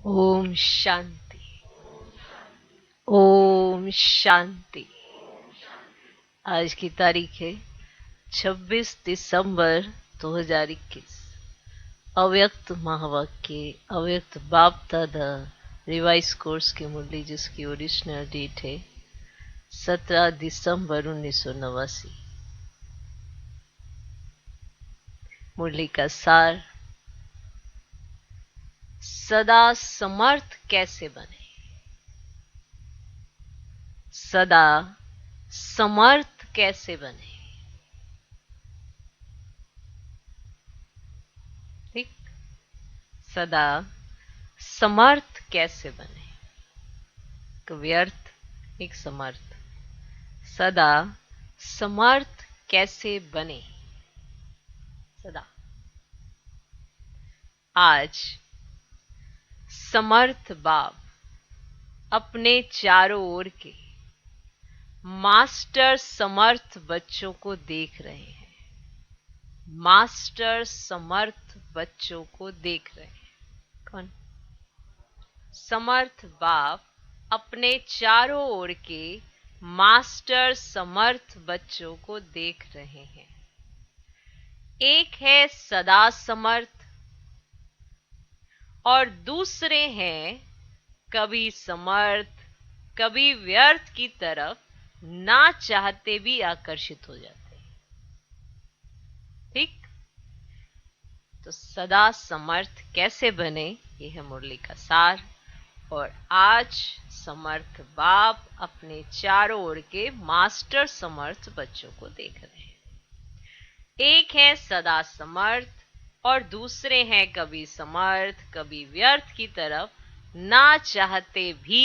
ओम शांति। ओम शांति। आज की तारीख है 26 दिसंबर 2021। अव्यक्त महावाक्य अव्यक्त बाप दादा रिवाइज कोर्स की मुरली, जिसकी ओरिजिनल डेट है 17 दिसंबर 1989। मुरली का सार, सदा समर्थ कैसे बने। सदा समर्थ कैसे बने। ठीक, सदा समर्थ कैसे बने। एक व्यर्थ, एक समर्थ। सदा समर्थ कैसे बने। सदा। आज समर्थ बाप अपने चारों ओर के मास्टर समर्थ बच्चों को देख रहे हैं। मास्टर समर्थ बच्चों को देख रहे हैं। कौन? समर्थ बाप अपने चारों ओर के मास्टर समर्थ बच्चों को देख रहे हैं। एक है सदा समर्थ और दूसरे हैं कभी समर्थ कभी व्यर्थ की तरफ ना चाहते भी आकर्षित हो जाते हैं। ठीक, तो सदा समर्थ कैसे बने, यह है मुरली का सार। और आज समर्थ बाप अपने चारों ओर के मास्टर समर्थ बच्चों को देख रहे हैं। एक है सदा समर्थ और दूसरे हैं कभी समर्थ कभी व्यर्थ की तरफ ना चाहते भी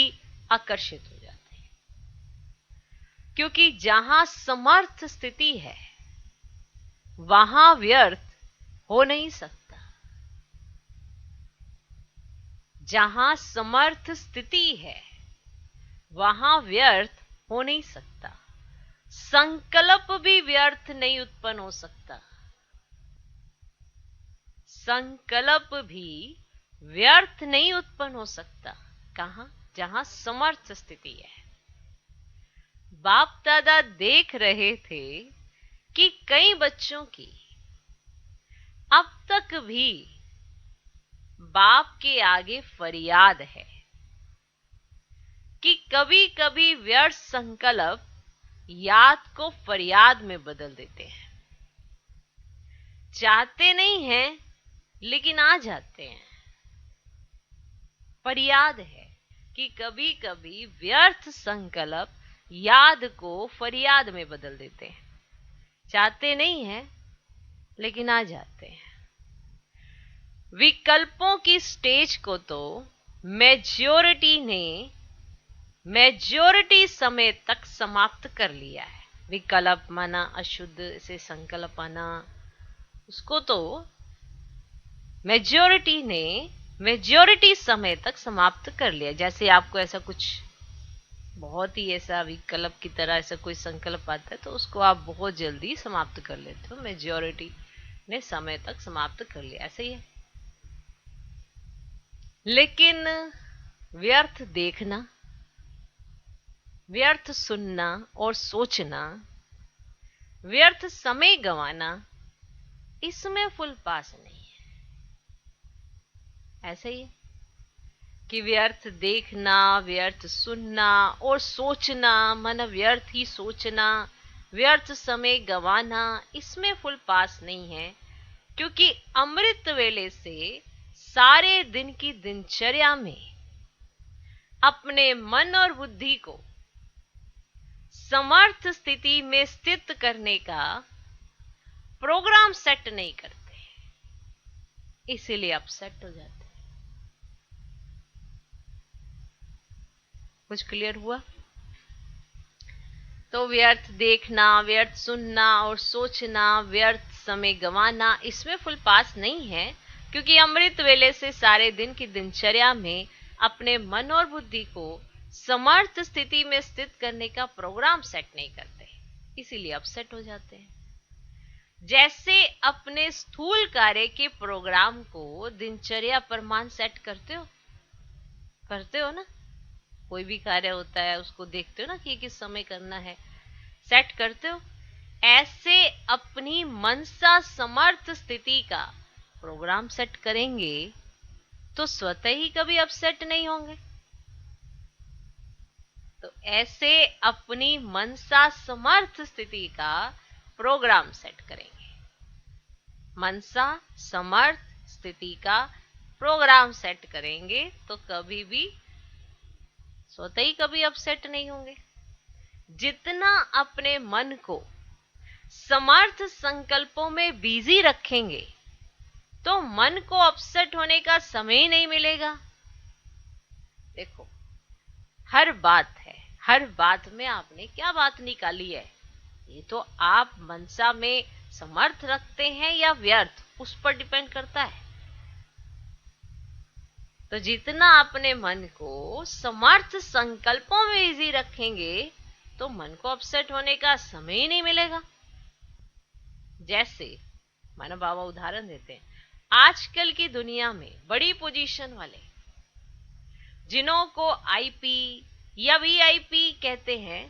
आकर्षित हो जाते हैं। क्योंकि जहां समर्थ स्थिति है वहां व्यर्थ हो नहीं सकता। जहां समर्थ स्थिति है वहां व्यर्थ हो नहीं सकता। संकल्प भी व्यर्थ नहीं उत्पन्न हो सकता। संकल्प भी व्यर्थ नहीं उत्पन्न हो सकता। कहां? जहां समर्थ स्थिति है। बाप दादा देख रहे थे कि कई बच्चों की अब तक भी बाप के आगे फरियाद है कि कभी कभी व्यर्थ संकल्प याद को फरियाद में बदल देते हैं। चाहते नहीं हैं लेकिन आ जाते हैं। फरियाद है कि कभी कभी व्यर्थ संकल्प याद को फरियाद में बदल देते हैं। चाहते नहीं हैं लेकिन आ जाते हैं। विकल्पों की स्टेज को तो मेजॉरिटी समय तक समाप्त कर लिया है। विकल्प माना अशुद्ध से संकल्प आना, उसको तो मेजॉरिटी समय तक समाप्त कर लिया। जैसे आपको ऐसा कुछ बहुत ही ऐसा विकल्प की तरह ऐसा कोई संकल्प आता है तो उसको आप बहुत जल्दी समाप्त कर लेते हो। मेजॉरिटी ने समय तक समाप्त कर लिया, ऐसा ही है। लेकिन व्यर्थ देखना, व्यर्थ सुनना और सोचना, व्यर्थ समय गंवाना, इसमें फुल पास नहीं है। ऐसा ही है कि व्यर्थ देखना, व्यर्थ सुनना और सोचना, मन व्यर्थ ही सोचना, व्यर्थ समय गंवाना, इसमें फुल पास नहीं है। क्योंकि अमृत वेले से सारे दिन की दिनचर्या में अपने मन और बुद्धि को समर्थ स्थिति में स्थित करने का प्रोग्राम सेट नहीं करते, इसीलिए अपसेट हो जाते। कुछ क्लियर हुआ? तो व्यर्थ देखना, व्यर्थ सुनना और सोचना, व्यर्थ समय गंवाना, इसमें फुल पास नहीं है। क्योंकि अमृत वेले से सारे दिन की दिनचर्या में अपने मन और बुद्धि को समर्थ स्थिति में स्थित करने का प्रोग्राम सेट नहीं करते, इसीलिए अपसेट हो जाते हैं। जैसे अपने स्थूल कार्य के प्रोग्राम को दिनचर्या पर मान सेट करते हो, करते हो ना, कोई भी कार्य होता है उसको देखते हो ना कि ये किस समय करना है, सेट करते हो। ऐसे अपनी मनसा समर्थ स्थिति का प्रोग्राम सेट करेंगे तो स्वतः ही कभी अपसेट नहीं होंगे। तो ऐसे अपनी मनसा समर्थ स्थिति का प्रोग्राम सेट करेंगे। मनसा समर्थ स्थिति का प्रोग्राम सेट करेंगे तो कभी भी स्वतः ही कभी अपसेट नहीं होंगे। जितना अपने मन को समर्थ संकल्पों में बिजी रखेंगे तो मन को अपसेट होने का समय ही नहीं मिलेगा। देखो, हर बात है, हर बात में आपने क्या बात निकाली है, ये तो आप मनसा में समर्थ रखते हैं या व्यर्थ, उस पर डिपेंड करता है। तो जितना अपने मन को समर्थ संकल्पों में इजी रखेंगे तो मन को अपसेट होने का समय ही नहीं मिलेगा। जैसे मानो बाबा उदाहरण देते हैं, आजकल की दुनिया में बड़ी पोजीशन वाले जिन्हों को आईपी या वीआईपी कहते हैं,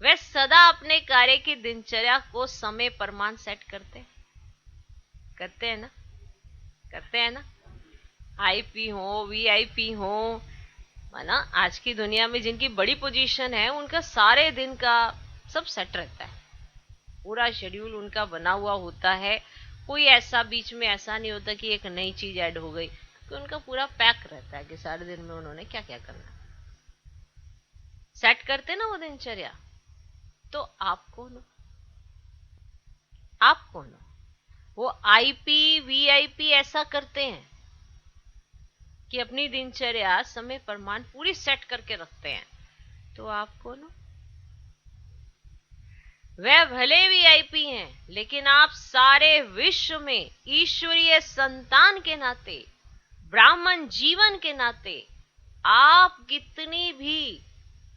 वे सदा अपने कार्य की दिनचर्या को समय प्रमाण सेट करते हैं ना, करते हैं ना। आईपी हो, वीआईपी हो, माना आज की दुनिया में जिनकी बड़ी पोजीशन है उनका सारे दिन का सब सेट रहता है, पूरा शेड्यूल उनका बना हुआ होता है। कोई ऐसा बीच में ऐसा नहीं होता कि एक नई चीज ऐड हो गई, तो उनका पूरा पैक रहता है कि सारे दिन में उन्होंने क्या क्या करना सेट करते ना वो दिनचर्या। तो आप कौन हो? आप कौन हो? वो आईपी वीआईपी ऐसा करते हैं कि अपनी दिनचर्या समय प्रमाण पूरी सेट करके रखते हैं, तो आप कौन हो? वह भले वीआईपी हैं, लेकिन आप सारे विश्व में ईश्वरीय संतान के नाते, ब्राह्मण जीवन के नाते आप कितनी भी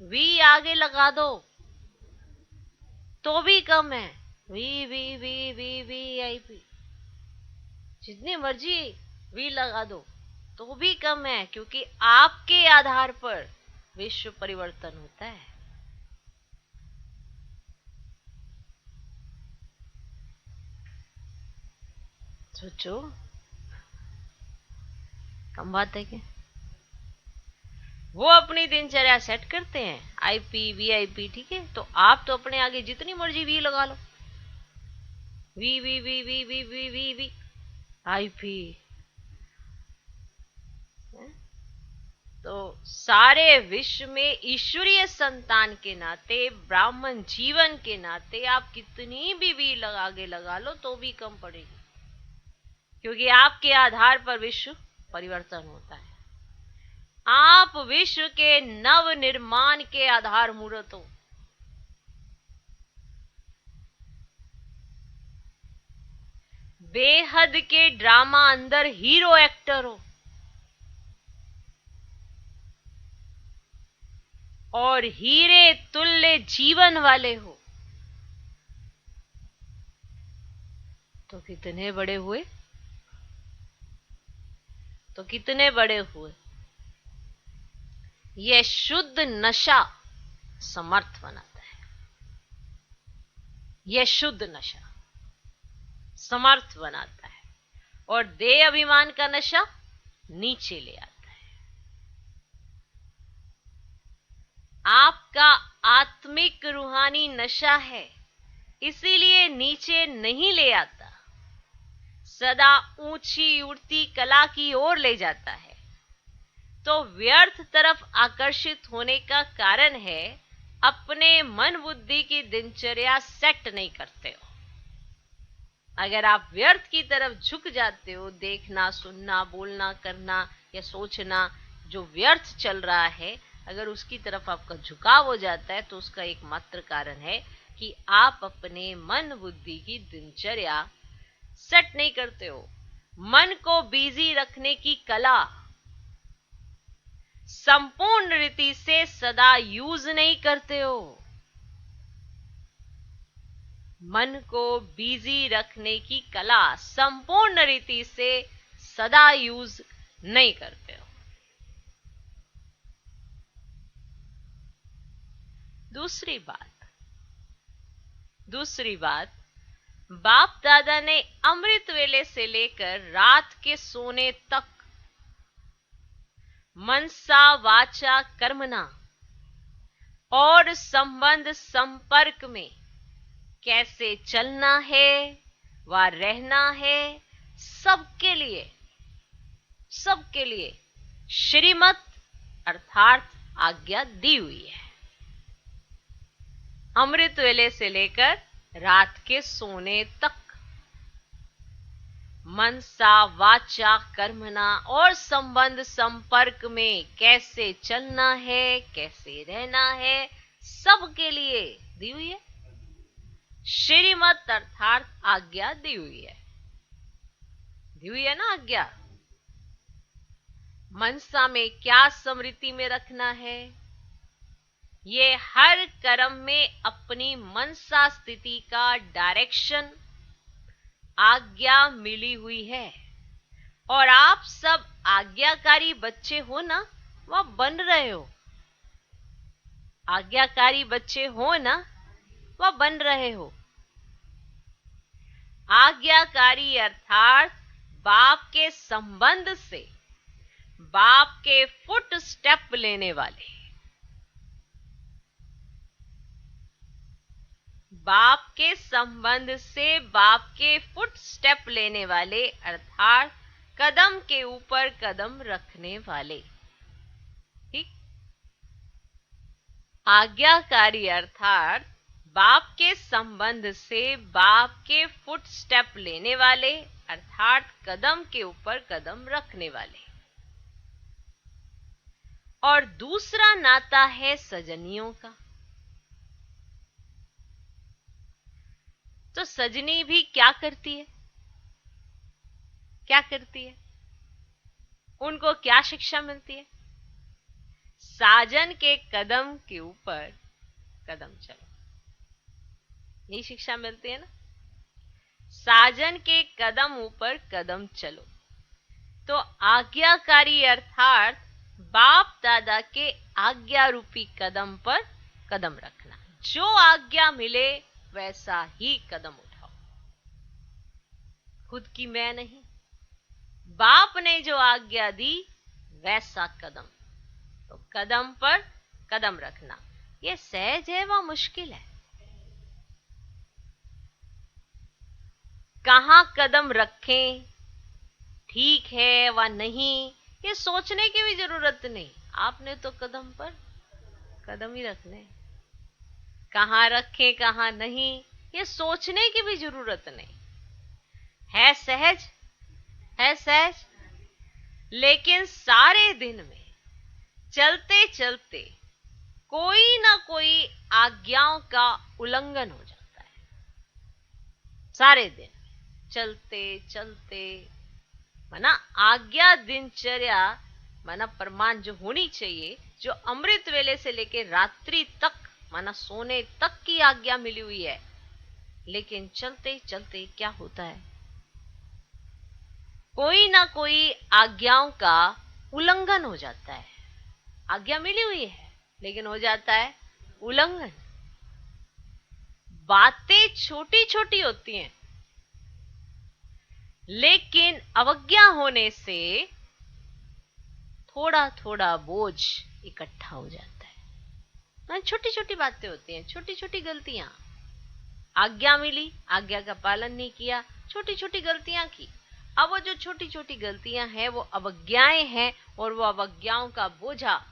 वी आगे लगा दो तो भी कम है। V V V V V I P, जितनी मर्जी वी लगा दो तो भी कम है, क्योंकि आपके आधार पर विश्व परिवर्तन होता है। सोचो, कम बात है क्या? वो अपनी दिनचर्या सेट करते हैं, आईपी वीआईपी, ठीक है। तो आप तो अपने आगे जितनी मर्जी वी लगा लो, V V V V V V V V IP. तो सारे विश्व में ईश्वरीय संतान के नाते, ब्राह्मण जीवन के नाते आप कितनी भी आगे लगा लो तो भी कम पड़ेगी, क्योंकि आपके आधार पर विश्व परिवर्तन होता है। आप विश्व के नव निर्माण के आधार मूर्त हो। बेहद के ड्रामा अंदर हीरो एक्टर हो और हीरे तुल्य जीवन वाले हो, तो कितने बड़े हुए, तो कितने बड़े हुए। यह शुद्ध नशा समर्थ बनाता है, यह शुद्ध नशा समर्थ बनाता है, और देह अभिमान का नशा नीचे ले आता है। आपका आत्मिक रूहानी नशा है, इसीलिए नीचे नहीं ले आता, सदा ऊंची उड़ती कला की ओर ले जाता है। तो व्यर्थ तरफ आकर्षित होने का कारण है अपने मन बुद्धि की दिनचर्या सेट नहीं करते हो। अगर आप व्यर्थ की तरफ झुक जाते हो, देखना, सुनना, बोलना, करना या सोचना जो व्यर्थ चल रहा है, अगर उसकी तरफ आपका झुकाव हो जाता है, तो उसका एकमात्र कारण है कि आप अपने मन बुद्धि की दिनचर्या सेट नहीं करते हो। मन को बिजी रखने की कला संपूर्ण रीति से सदा यूज नहीं करते हो। मन को बिजी रखने की कला संपूर्ण रीति से सदा यूज नहीं करते हो। दूसरी बात, बाप दादा ने अमृत वेले से लेकर रात के सोने तक मनसा वाचा कर्मणा और संबंध संपर्क में कैसे चलना है व रहना है, सबके लिए श्रीमत अर्थात आज्ञा दी हुई है। अमृत वेले से लेकर रात के सोने तक मनसा वाचा कर्मणा और संबंध संपर्क में कैसे चलना है, कैसे रहना है, सबके लिए दी हुई है। श्रीमत अर्थात आज्ञा दी हुई है ना आज्ञा। मनसा में क्या स्मृति में रखना है, ये हर कर्म में अपनी मनसा स्थिति का डायरेक्शन आज्ञा मिली हुई है। और आप सब आज्ञाकारी बच्चे हो ना, वह बन रहे हो। आज्ञाकारी बच्चे हो ना, वह बन रहे हो। आज्ञाकारी अर्थात बाप के संबंध से, बाप के फुट स्टेप लेने वाले, बाप के संबंध से बाप के फुट स्टेप लेने वाले अर्थात कदम के ऊपर कदम रखने वाले। ठीक। आज्ञाकारी अर्थात बाप के संबंध से बाप के फुट स्टेप लेने वाले अर्थात कदम के ऊपर कदम रखने वाले। और दूसरा नाता है सजनियों का। तो सजनी भी क्या करती है, उनको क्या शिक्षा मिलती है? साजन के कदम के ऊपर कदम चलो, यही शिक्षा मिलती है ना। साजन के कदम ऊपर कदम चलो। तो आज्ञाकारी अर्थात बाप दादा के आज्ञा रूपी कदम पर कदम रखना। जो आज्ञा मिले वैसा ही कदम उठाओ। खुद की मैं नहीं, बाप ने जो आज्ञा दी वैसा कदम। तो कदम पर कदम रखना ये सहज है व मुश्किल है। कहां कदम रखें, ठीक है व नहीं, ये सोचने की भी जरूरत नहीं। आपने तो कदम पर कदम ही रखने। कहां रखें कहां नहीं, ये सोचने की भी जरूरत नहीं। है सहज। लेकिन सारे दिन में चलते चलते कोई ना कोई आज्ञाओं का उल्लंघन हो जाता है। सारे दिन चलते चलते माना आज्ञा दिनचर्या माना प्रमाण जो होनी चाहिए, जो अमृत वेले से लेकर रात्रि तक माना सोने तक की आज्ञा मिली हुई है। लेकिन चलते चलते क्या होता है, कोई ना कोई आज्ञाओं का उल्लंघन हो जाता है। आज्ञा मिली हुई है लेकिन हो जाता है उल्लंघन। बातें छोटी छोटी होती हैं लेकिन अवज्ञा होने से थोड़ा थोड़ा बोझ इकट्ठा हो जाता है। छोटी छोटी बातें होती हैं, छोटी छोटी गलतियां। आज्ञा मिली, आज्ञा का पालन नहीं किया, छोटी छोटी गलतियां की। अब वो जो छोटी छोटी गलतियां हैं वो अवज्ञाएं हैं और वो अवज्ञाओं का बोझा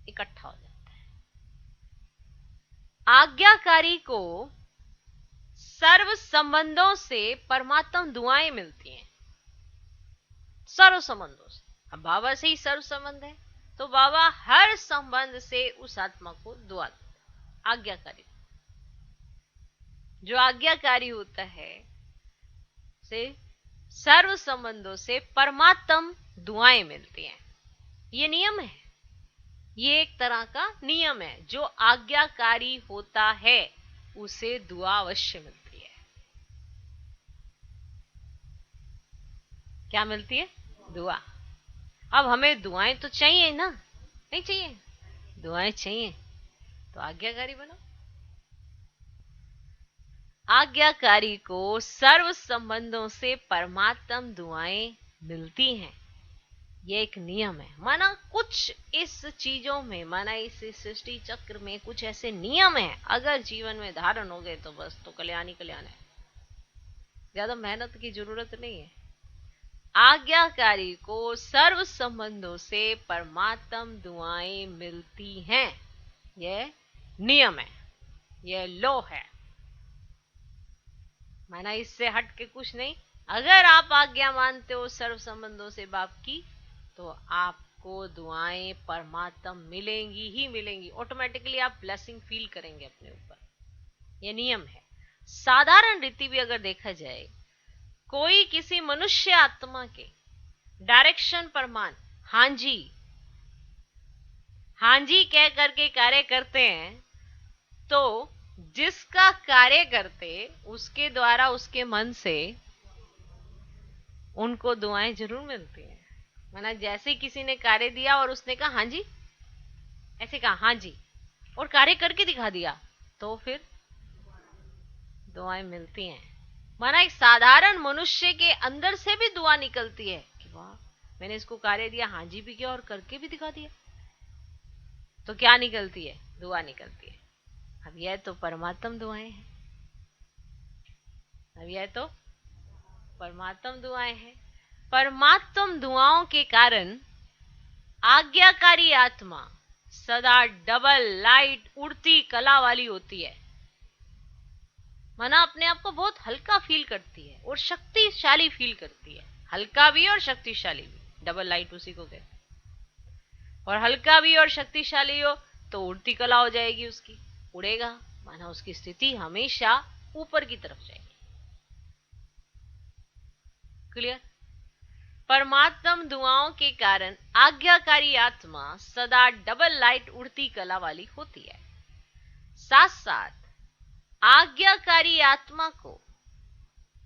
इकट्ठा हो जाता है। आज्ञाकारी को सर्व संबंधों से परमात्मा दुआएं मिलती हैं। सर्व संबंधों से। अब बाबा से ही सर्व संबंध है तो बाबा हर संबंध से उस आत्मा को दुआ देता। आज्ञाकारी जो आज्ञाकारी होता है से सर्व संबंधों से परमात्म दुआएं मिलती हैं। ये नियम है, ये एक तरह का नियम है। जो आज्ञाकारी होता है उसे दुआ अवश्य मिलती है। क्या मिलती है? दुआ। अब हमें दुआएं तो चाहिए ना, नहीं चाहिए? दुआएं चाहिए। तो आज्ञाकारी बनो। आज्ञाकारी को सर्व संबंधों से परमात्म दुआएं मिलती हैं। ये एक नियम है। माना कुछ इस चीजों में, माना इस सृष्टि चक्र में कुछ ऐसे नियम हैं, अगर जीवन में धारण हो गए तो बस, तो कल्याण ही कल्याण है। ज्यादा मेहनत की जरूरत नहीं है। आज्ञाकारी को सर्व संबंधों से परमात्म दुआएं मिलती हैं। यह नियम है, यह लॉ है। माना इससे हट के कुछ नहीं। अगर आप आज्ञा मानते हो सर्व संबंधों से बाप की, तो आपको दुआएं परमात्म मिलेंगी ही मिलेंगी। ऑटोमेटिकली आप ब्लेसिंग फील करेंगे अपने ऊपर। यह नियम है। साधारण रीति भी अगर देखा जाए, कोई किसी मनुष्य आत्मा के डायरेक्शन पर मान हां जी कह करके कार्य करते हैं, तो जिसका कार्य करते उसके द्वारा उसके मन से उनको दुआएं जरूर मिलती हैं। माना जैसे किसी ने कार्य दिया और उसने कहा हां जी, ऐसे कहा हां जी और कार्य करके दिखा दिया, तो फिर दुआएं मिलती हैं। माना एक साधारण मनुष्य के अंदर से भी दुआ निकलती है कि वाह, मैंने इसको कार्य दिया, हां जी भी किया और करके भी दिखा दिया, तो क्या निकलती है? दुआ निकलती है। अब यह तो परमात्म दुआएं हैं। अब यह तो परमात्म दुआएं हैं। परमात्म दुआओं के कारण आज्ञाकारी आत्मा सदा डबल लाइट उड़ती कला वाली होती है। माना अपने आप को बहुत हल्का फील करती है और शक्तिशाली फील करती है। हल्का भी और शक्तिशाली भी, डबल लाइट उसी को कहते हैं। और हल्का भी और शक्तिशाली हो तो उड़ती कला हो जाएगी उसकी, उड़ेगा। माना उसकी स्थिति हमेशा ऊपर की तरफ जाएगी। क्लियर? परमात्म दुआओं के कारण आज्ञाकारी आत्मा सदा डबल लाइट उड़ती कला वाली होती है। साथ साथ आज्ञाकारी आत्मा को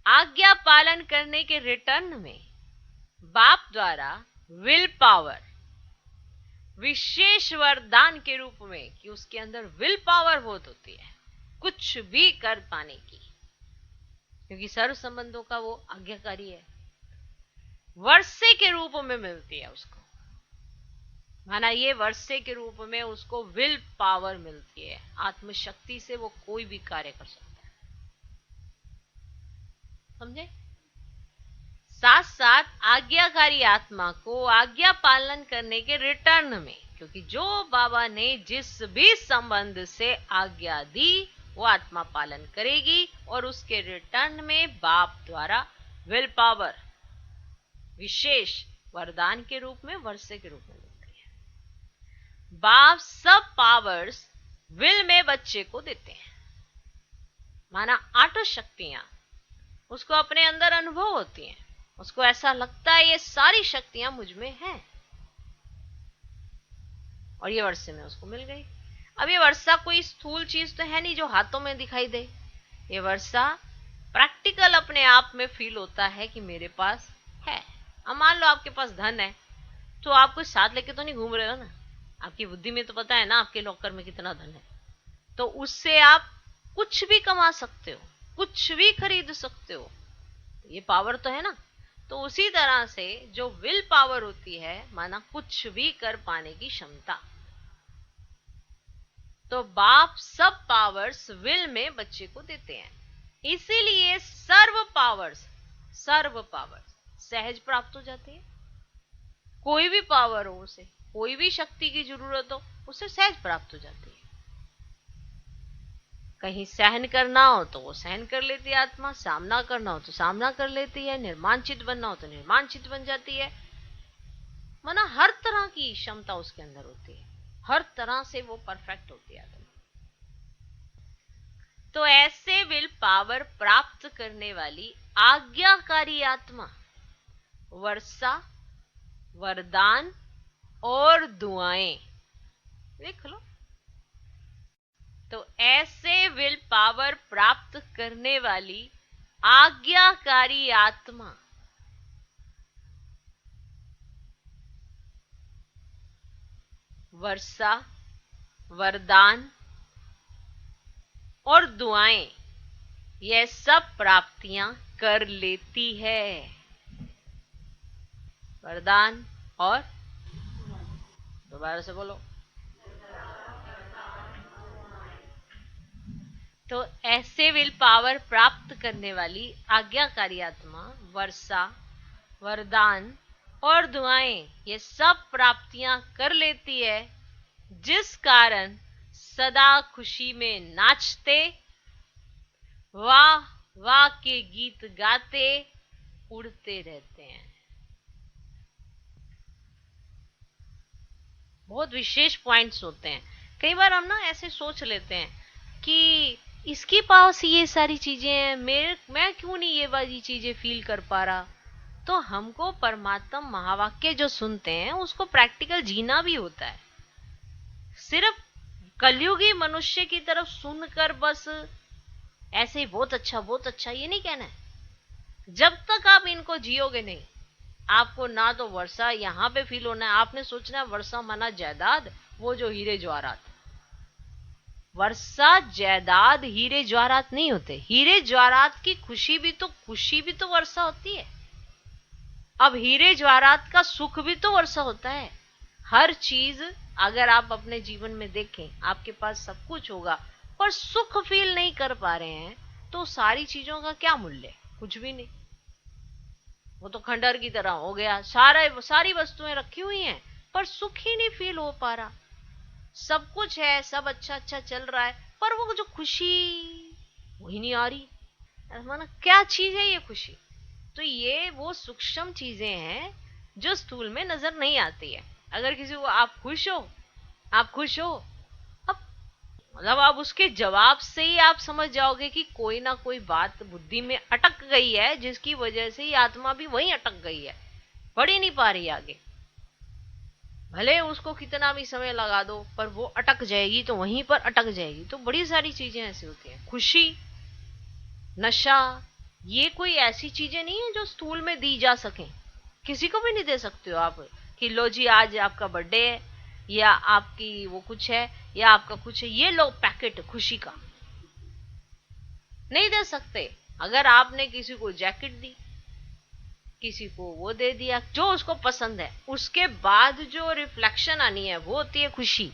आज्ञा पालन करने के रिटर्न में बाप द्वारा विल पावर, विशेष वरदान के रूप में, कि उसके अंदर विल पावर बहुत होती है कुछ भी कर पाने की, क्योंकि सर्व संबंधों का वो आज्ञाकारी है, वर्षे के रूप में मिलती है उसको। माना ये वर्षे के रूप में उसको विल पावर मिलती है। आत्मशक्ति से वो कोई भी कार्य कर सकता है। समझे? साथ साथ आज्ञाकारी आत्मा को आज्ञा पालन करने के रिटर्न में, क्योंकि जो बाबा ने जिस भी संबंध से आज्ञा दी वो आत्मा पालन करेगी, और उसके रिटर्न में बाप द्वारा विल पावर, विशेष वरदान के रूप में, वर्षे के रूप में मिलती है। बाप सब पावर्स विल में बच्चे को देते हैं। माना 8 शक्तियां उसको अपने अंदर अनुभव होती हैं। उसको ऐसा लगता है ये सारी शक्तियां मुझ में हैं, और ये वर्षे में उसको मिल गई। अब ये वर्षा कोई स्थूल चीज तो है नहीं जो हाथों में दिखाई दे। ये वर्षा प्रैक्टिकल अपने आप में फील होता है कि मेरे पास है। अब मान लो आपके पास धन है, तो आप कुछ साथ लेके तो नहीं घूम रहे हो ना। आपकी बुद्धि में तो पता है ना आपके लॉकर में कितना धन है, तो उससे आप कुछ भी कमा सकते हो, कुछ भी खरीद सकते हो। ये पावर तो है ना। तो उसी तरह से जो विल पावर होती है, माना कुछ भी कर पाने की क्षमता, तो बाप सब पावर्स विल में बच्चे को देते हैं। इसीलिए सर्व पावर्स सहज प्राप्त हो जाती है। कोई भी पावर हो उसे, कोई भी शक्ति की जरूरत हो, उसे सहज प्राप्त हो जाती है। कहीं सहन करना हो तो वो सहन कर लेती है आत्मा, सामना करना हो तो सामना कर लेती है, निर्माणचित बनना हो तो निर्माणचित बन जाती है। माना हर तरह की क्षमता उसके अंदर होती है, हर तरह से वो परफेक्ट होती है आत्मा। तो ऐसे विल पावर प्राप्त करने वाली आज्ञाकारी आत्मा वर्षा, वरदान और दुआएं, देख लो। तो ऐसे विल पावर प्राप्त करने वाली आज्ञाकारी आत्मा वर्षा, वरदान और दुआएं ये सब प्राप्तियां कर लेती है। वरदान और दोबारा से बोलो। तो ऐसे विल पावर प्राप्त करने वाली आज्ञाकारी आत्मा वर्षा, वरदान और दुआएं ये सब प्राप्तियां कर लेती है, जिस कारण सदा खुशी में नाचते, वाह वाह के गीत गाते उड़ते रहते हैं। बहुत विशेष पॉइंट्स होते हैं। कई बार हम ना ऐसे सोच लेते हैं कि इसके पास ये सारी चीजें हैं, मैं क्यों नहीं ये वाली चीजें फील कर पा रहा। तो हमको परमात्मा महावाक्य जो सुनते हैं उसको प्रैक्टिकल जीना भी होता है। सिर्फ कलयुगी मनुष्य की तरफ सुनकर बस ऐसे ही बहुत अच्छा ये नहीं कहना है। जब तक आप इनको जियोगे नहीं, आपको ना तो वर्षा यहां पे फील होना है। आपने सोचना है वर्षा माना जायदाद, वो जो हीरे जवाहरात। वर्षा जायदाद हीरे जवाहरात नहीं होते। हीरे जवाहरात की खुशी भी तो वर्षा होती है। अब हीरे जवाहरात का सुख भी तो वर्षा होता है। हर चीज अगर आप अपने जीवन में देखें, आपके पास सब कुछ होगा पर सुख फील नहीं कर पा रहे हैं, तो सारी चीजों का क्या मूल्य? कुछ भी नहीं। वो तो खंडहर की तरह हो गया। सारी वस्तुएं रखी हुई हैं पर सुख ही नहीं फील हो पा रहा। सब कुछ है, सब अच्छा अच्छा चल रहा है, पर वो जो खुशी वही नहीं आ रही। माना क्या चीज है ये खुशी? तो ये वो सूक्ष्म चीजें हैं जो स्थूल में नजर नहीं आती है। अगर किसी को आप खुश हो, अब मतलब आप उसके जवाब से ही आप समझ जाओगे कि कोई ना कोई बात बुद्धि में अटक गई है, जिसकी वजह से ही आत्मा भी वहीं अटक गई है, बढ़ ही नहीं पा रही आगे। भले उसको कितना भी समय लगा दो पर वो अटक जाएगी, तो वहीं पर अटक जाएगी। तो बड़ी सारी चीजें ऐसी होती हैं। खुशी, नशा, ये कोई ऐसी चीजें नहीं है जो स्थूल में दी जा सके। किसी को भी नहीं दे सकते हो आप कि लो जी आज आपका बर्थडे है, या आपकी वो कुछ है, या आपका कुछ है, ये लो पैकेट खुशी का। नहीं दे सकते। अगर आपने किसी को जैकेट दी, किसी को वो दे दिया जो उसको पसंद है, उसके बाद जो रिफ्लेक्शन आनी है वो होती है खुशी।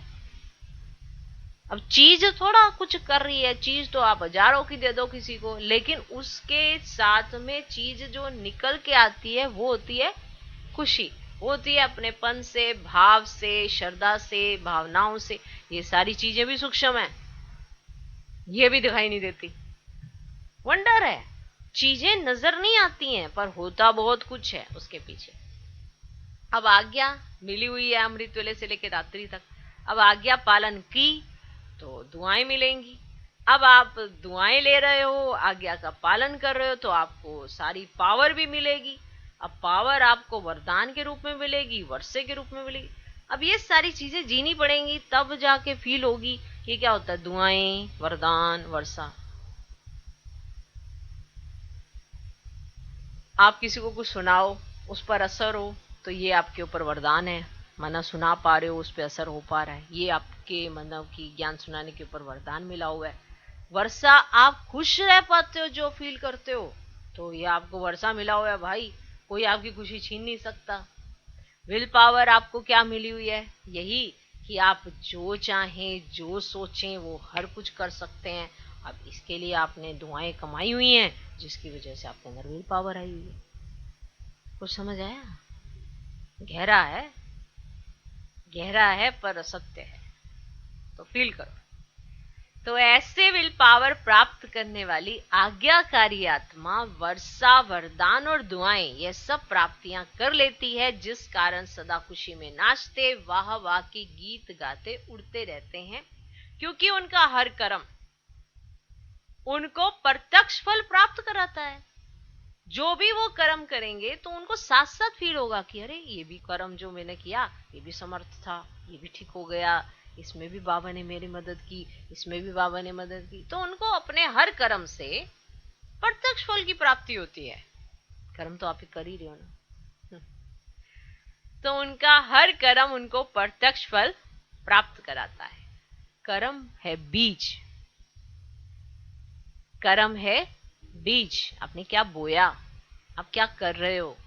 अब चीज थोड़ा कुछ कर रही है, चीज तो आप हजारों की दे दो किसी को, लेकिन उसके साथ में चीज जो निकल के आती है वो होती है खुशी। वो होती है अपनेपन से, भाव से, श्रद्धा से, भावनाओं से। ये सारी चीजें भी सूक्ष्म है, ये भी दिखाई नहीं देती। वंडर है, चीजें नजर नहीं आती हैं पर होता बहुत कुछ है उसके पीछे। अब आज्ञा मिली हुई है अमृत वेले से लेकर रात्रि तक। अब आज्ञा पालन की तो दुआएं मिलेंगी। अब आप दुआएं ले रहे हो, आज्ञा का पालन कर रहे हो, तो आपको सारी पावर भी मिलेगी। अब पावर आपको वरदान के रूप में मिलेगी, वर्षे के रूप में मिलेगी। अब ये सारी चीजें जीनी पड़ेंगी, तब जाके फील होगी ये क्या होता है दुआएं, वरदान, वर्षा। आप किसी को कुछ सुनाओ, उस पर असर हो, तो ये आपके ऊपर वरदान है। माना सुना पा रहे हो, उस पर असर हो पा रहा है, ये आपके मतलब की ज्ञान सुनाने के ऊपर वरदान मिला हुआ है। वर्षा, आप खुश रह पाते हो जो फील करते हो, तो ये आपको वर्षा मिला हुआ है भाई, कोई आपकी खुशी छीन नहीं सकता। विल पावर आपको क्या मिली हुई है? यही कि आप जो चाहें, जो सोचें, वो हर कुछ कर सकते हैं। अब इसके लिए आपने दुआएं कमाई हुई हैं, जिसकी वजह से आपके अंदर विल पावर आई हुई है। कुछ समझ आया? गहरा है, गहरा है पर सत्य है, तो फील करो। तो ऐसे विल पावर प्राप्त करने वाली आज्ञाकारी आत्मा वर्षा, वरदान और दुआएं ये सब प्राप्तियां कर लेती है, जिस कारण सदा खुशी में नाचते, वाह वाह की गीत गाते उड़ते रहते हैं, क्योंकि उनका हर कर्म उनको प्रत्यक्ष फल प्राप्त कराता है। जो भी वो कर्म करेंगे तो उनको साथ साथ फील होगा कि अरे ये भी कर्म जो मैंने किया ये भी समर्थ था, ये भी ठीक हो गया, इसमें भी बाबा ने मेरी मदद की, इसमें भी बाबा ने मदद की। तो उनको अपने हर कर्म से प्रत्यक्ष फल की प्राप्ति होती है। कर्म तो आप ही कर ही रहे हो ना। तो उनका हर कर्म उनको प्रत्यक्ष फल प्राप्त कराता है। कर्म है बीज, कर्म है बीज, आपने क्या बोया, आप क्या कर रहे हो।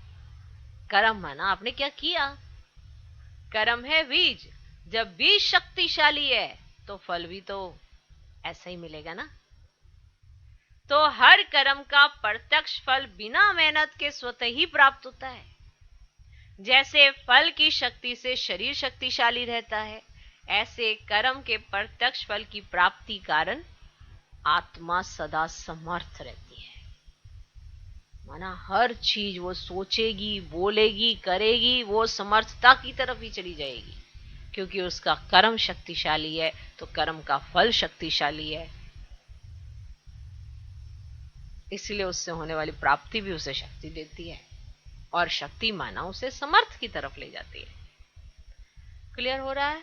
कर्म माना आपने क्या किया, कर्म है बीज। जब बीज शक्तिशाली है तो फल भी तो ऐसा ही मिलेगा ना। तो हर कर्म का प्रत्यक्ष फल बिना मेहनत के स्वतः ही प्राप्त होता है। जैसे फल की शक्ति से शरीर शक्तिशाली रहता है, ऐसे कर्म के प्रत्यक्ष फल की प्राप्ति कारण आत्मा सदा समर्थ रहती है। माना हर चीज वो सोचेगी, बोलेगी, करेगी, वो समर्थता की तरफ ही चली जाएगी, क्योंकि उसका कर्म शक्तिशाली है, तो कर्म का फल शक्तिशाली है। इसलिए उससे होने वाली प्राप्ति भी उसे शक्ति देती है, और शक्ति माना उसे समर्थ की तरफ ले जाती है। क्लियर हो रहा है?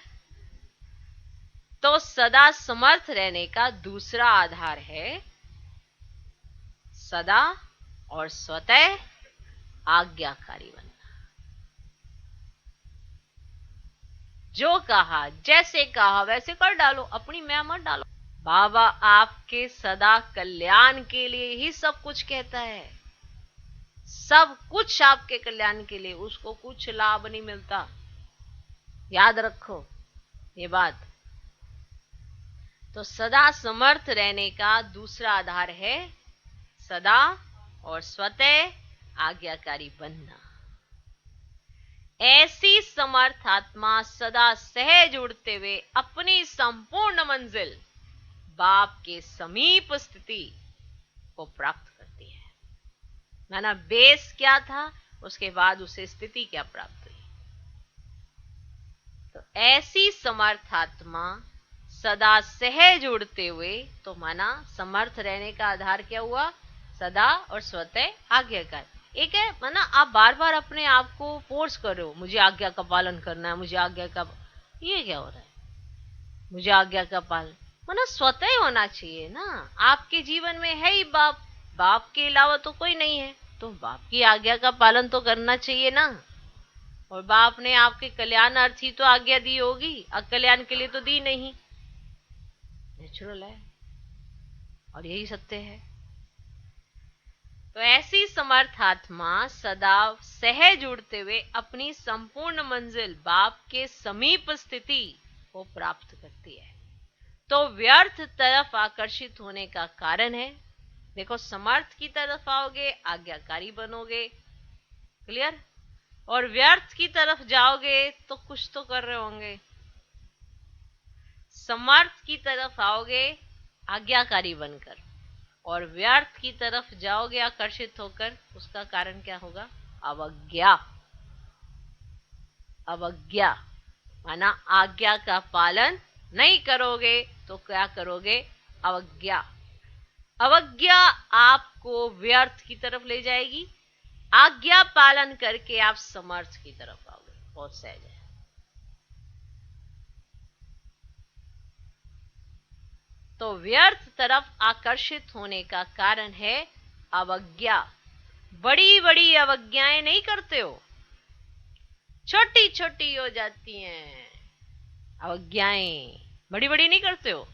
तो सदा समर्थ रहने का दूसरा आधार है सदा और स्वतः आज्ञाकारी बनना। जो कहा, जैसे कहा वैसे कर डालो, अपनी मैं मत डालो। बाबा आपके सदा कल्याण के लिए ही सब कुछ कहता है, सब कुछ आपके कल्याण के लिए, उसको कुछ लाभ नहीं मिलता। याद रखो ये बात। तो सदा समर्थ रहने का दूसरा आधार है सदा और स्वतः आज्ञाकारी बनना। ऐसी समर्थ आत्मा सदा सहज उड़ते हुए अपनी संपूर्ण मंजिल बाप के समीप स्थिति को प्राप्त करती है। माना बेस क्या था, उसके बाद उसे स्थिति क्या प्राप्त हुई। तो ऐसी समर्थ आत्मा सदा सहज उड़ते हुए, तो माना समर्थ रहने का आधार क्या हुआ, सदा और स्वतः आज्ञाकार। एक है माना आप बार बार अपने आप को फोर्स कर रहे हो, मुझे आज्ञा का पालन करना है, मुझे आज्ञा का, ये क्या हो रहा है, मुझे आज्ञा का पालन माना स्वतः होना चाहिए ना। आपके जीवन में है ही बाप, बाप के अलावा तो कोई नहीं है, तो बाप की आज्ञा का पालन तो करना चाहिए ना। और बाप ने आपके कल्याणार्थ ही तो आज्ञा दी होगी, अकल्याण के लिए तो दी नहीं। नेचुरल है और यही सत्य है। तो ऐसी समर्थ आत्मा सदा सहज उड़ते हुए अपनी संपूर्ण मंजिल बाप के समीप स्थिति को प्राप्त करती है। तो व्यर्थ तरफ आकर्षित होने का कारण है, देखो समर्थ की तरफ आओगे आज्ञाकारी बनोगे, क्लियर, और व्यर्थ की तरफ जाओगे तो कुछ तो कर रहे होंगे। समर्थ की तरफ आओगे आज्ञाकारी बनकर, और व्यर्थ की तरफ जाओगे आकर्षित होकर, उसका कारण क्या होगा, अवज्ञा। अवज्ञा माना आज्ञा का पालन नहीं करोगे तो क्या करोगे, अवज्ञा। अवज्ञा आपको व्यर्थ की तरफ ले जाएगी, आज्ञा पालन करके आप समर्थ की तरफ आओगे। बहुत सहज है। तो व्यर्थ तरफ आकर्षित होने का कारण है अवज्ञा। बड़ी बड़ी अवज्ञाएं नहीं करते हो, छोटी छोटी हो जाती हैं अवज्ञाएं, बड़ी बड़ी नहीं करते हो।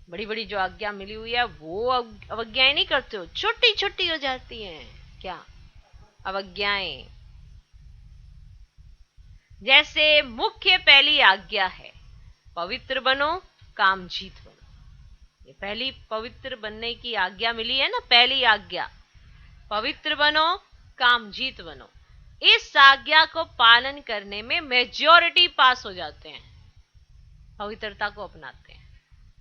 बड़ी बड़ी जो आज्ञा मिली हुई है वो अवज्ञाएं नहीं करते हो, छोटी छोटी हो जाती हैं क्या, अवज्ञाएं। जैसे मुख्य पहली आज्ञा है पवित्र बनो काम जीत बनो। ये पहली पवित्र बनने की आज्ञा मिली है ना, पहली आज्ञा पवित्र बनो काम जीत बनो। इस आज्ञा को पालन करने में मेजॉरिटी पास हो जाते हैं, पवित्रता को अपनाते हैं,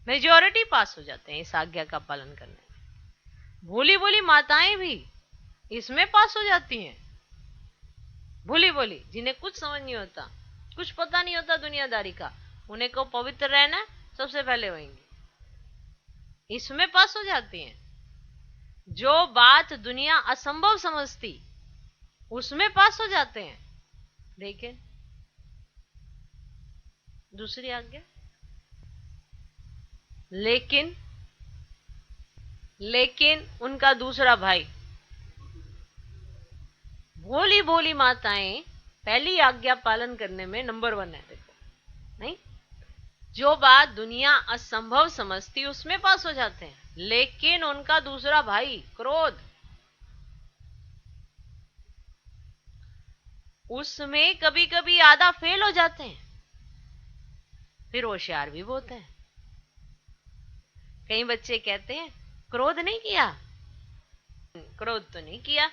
मेजॉरिटी पास हो जाते हैं इस आज्ञा का पालन करने में। भोली भोली माताएं भी इसमें पास हो जाती हैं, भोली भोली, जिन्हें कुछ समझ नहीं होता, कुछ पता नहीं होता दुनियादारी का, उन्हें को पवित्र रहना सबसे पहले होंगी, इसमें पास हो जाती हैं। जो बात दुनिया असंभव समझती उसमें पास हो जाते हैं। देखें दूसरी आज्ञा, लेकिन उनका दूसरा भाई, भोली भोली माताएं पहली आज्ञा पालन करने में नंबर 1 है। देखो नहीं, जो बात दुनिया असंभव समझती उसमें पास हो जाते हैं, लेकिन उनका दूसरा भाई क्रोध, उसमें कभी कभी आधा फेल हो जाते हैं, फिर होशियार भी बहुत है। कई बच्चे कहते हैं क्रोध नहीं किया, क्रोध तो नहीं किया,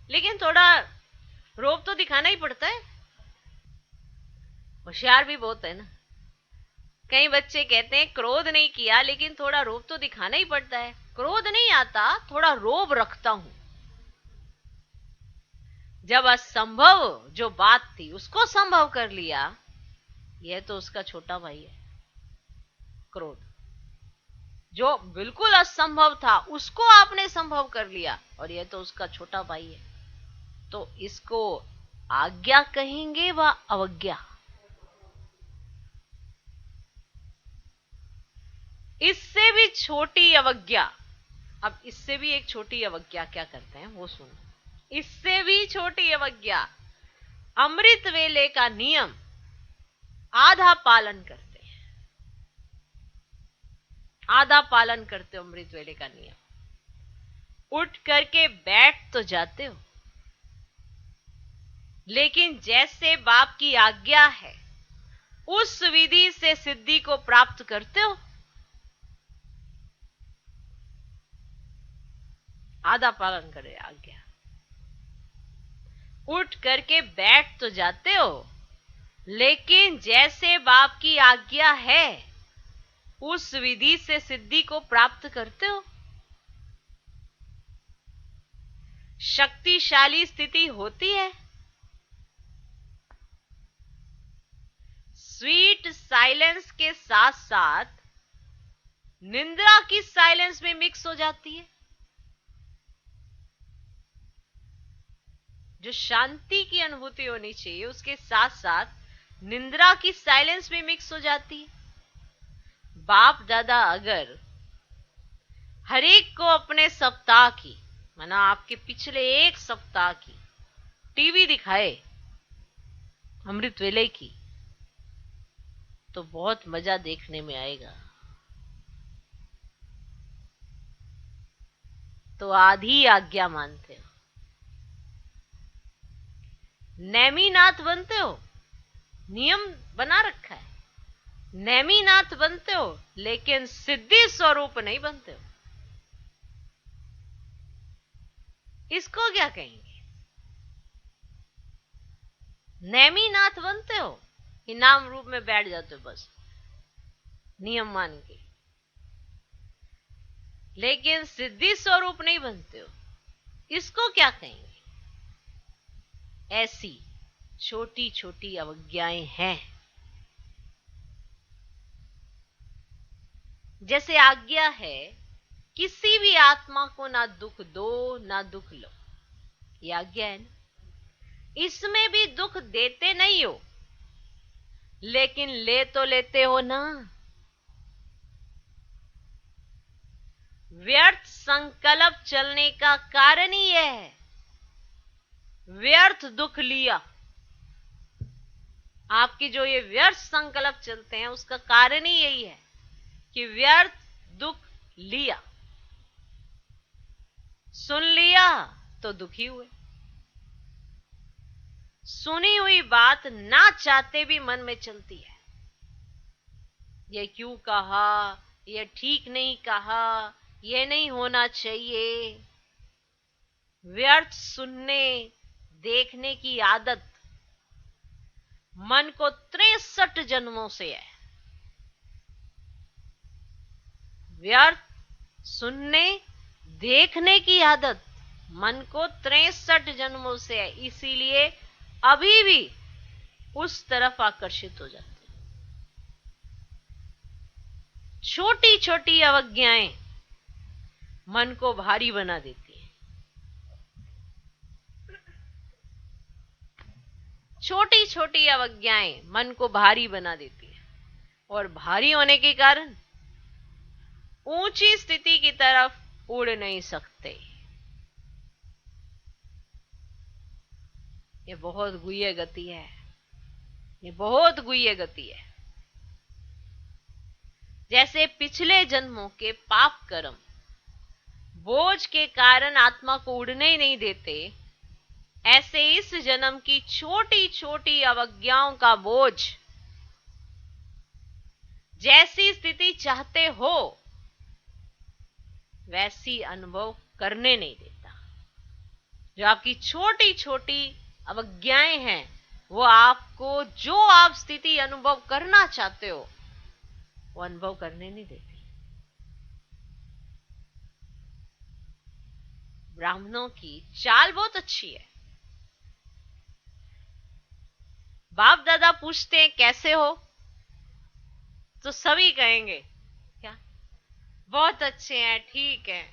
लेकिन थोड़ा रोब तो दिखाना ही पड़ता है। होशियार भी बहुत है ना। कई बच्चे कहते हैं क्रोध नहीं किया लेकिन थोड़ा रोब तो दिखाना ही पड़ता है। क्रोध नहीं आता, थोड़ा रोब रखता हूं। जब असंभव जो बात थी उसको संभव कर लिया, यह तो उसका छोटा भाई है क्रोध। जो बिल्कुल असंभव था उसको आपने संभव कर लिया, और यह तो उसका छोटा भाई है। तो इसको आज्ञा कहेंगे व अवज्ञा। इससे भी छोटी अवज्ञा, अब इससे भी एक छोटी अवज्ञा क्या करते हैं वो सुनो। इससे भी छोटी अवज्ञा, अमृत वेले का नियम आधा पालन करते हैं, आधा पालन करते हो अमृत वेले का नियम। उठ करके बैठ तो जाते हो, लेकिन जैसे बाप की आज्ञा है उस विधि से सिद्धि को प्राप्त करते हो। आधा पालन करे आज्ञा। उठ करके बैठ तो जाते हो, लेकिन जैसे बाप की आज्ञा है उस विधि से सिद्धि को प्राप्त करते हो। शक्तिशाली स्थिति होती है, स्वीट साइलेंस के साथ साथ निंद्रा की साइलेंस में मिक्स हो जाती है। जो शांति की अनुभूति होनी चाहिए उसके साथ साथ निंद्रा की साइलेंस में मिक्स हो जाती है। बाप दादा अगर हर एक को अपने सप्ताह की, माना आपके पिछले एक सप्ताह की टीवी दिखाए अमृत वेले की, तो बहुत मजा देखने में आएगा। तो आधी आज्ञा मानते हो, नेमीनाथ बनते हो, नियम बना रखा है, नेमीनाथ बनते हो, लेकिन सिद्धि स्वरूप नहीं बनते हो। इसको क्या कहेंगे? नेमीनाथ बनते हो, इनाम रूप में बैठ जाते हो बस नियम मान के, लेकिन सिद्धि स्वरूप नहीं बनते हो। इसको क्या कहेंगे? ऐसी छोटी छोटी अवज्ञाएं हैं। जैसे आज्ञा है किसी भी आत्मा को ना दुख दो ना दुख लो, ये आज्ञा है ना। इसमें भी दुख देते नहीं हो, लेकिन ले तो लेते हो ना। व्यर्थ संकल्प चलने का कारण ही यह है, व्यर्थ दुख लिया। आपकी जो ये व्यर्थ संकल्प चलते हैं उसका कारण ही यही है कि व्यर्थ दुख लिया। सुन लिया तो दुखी हुए, सुनी हुई बात ना चाहते भी मन में चलती है। ये क्यों कहा, ये ठीक नहीं कहा, ये नहीं होना चाहिए। व्यर्थ सुनने देखने की आदत मन को 63 जन्मों से है। व्यर्थ सुनने देखने की आदत मन को 63 जन्मों से है, इसीलिए अभी भी उस तरफ आकर्षित हो जाते हैं। छोटी छोटी अवज्ञाएं मन को भारी बना देती हैं। छोटी छोटी अवज्ञाएं मन को भारी बना देती है, और भारी होने के कारण ऊंची स्थिति की तरफ उड़ नहीं सकते। ये बहुत गुह्य गति है, ये बहुत गुह्य गति है। जैसे पिछले जन्मों के पाप कर्म बोझ के कारण आत्मा को उड़ने ही नहीं देते, ऐसे इस जन्म की छोटी छोटी अवज्ञाओं का बोझ जैसी स्थिति चाहते हो वैसी अनुभव करने नहीं देता। जो आपकी छोटी छोटी अवज्ञाएं हैं वो आपको जो आप स्थिति अनुभव करना चाहते हो वो अनुभव करने नहीं देती। ब्राह्मणों की चाल बहुत अच्छी है। बाप दादा पूछते हैं कैसे हो, तो सभी कहेंगे क्या, बहुत अच्छे हैं, ठीक है।